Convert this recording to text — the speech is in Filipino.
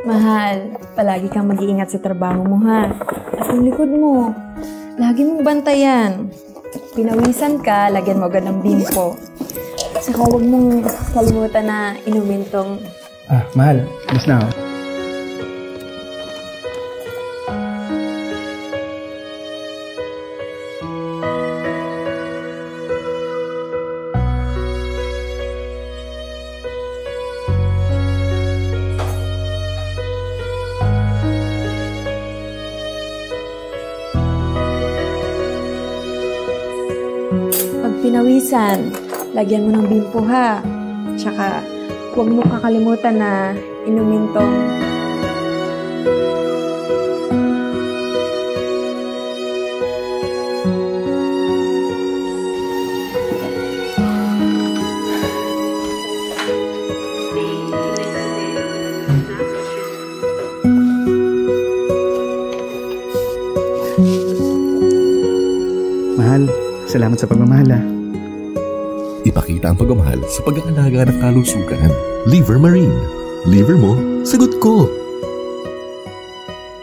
Mahal, palagi kang mag-iingat sa trabaho mo ha. At yung likod mo, lagi mong bantayan. Pinawisan ka, lagyan mo agad ng bimpo. Saka huwag mong kalimutan na inumin tong... Mahal, mas na ako. Pag pinawisan, lagyan mo ng bimpo ha. Tsaka, huwag mo kakalimutan na inumin tong... Mahal, salamat sa pagmamahal ha. Ipakita ang pagmamahal sa pag-aalaga ng kalusugan. Liver Marine. Liver mo, sagot ko.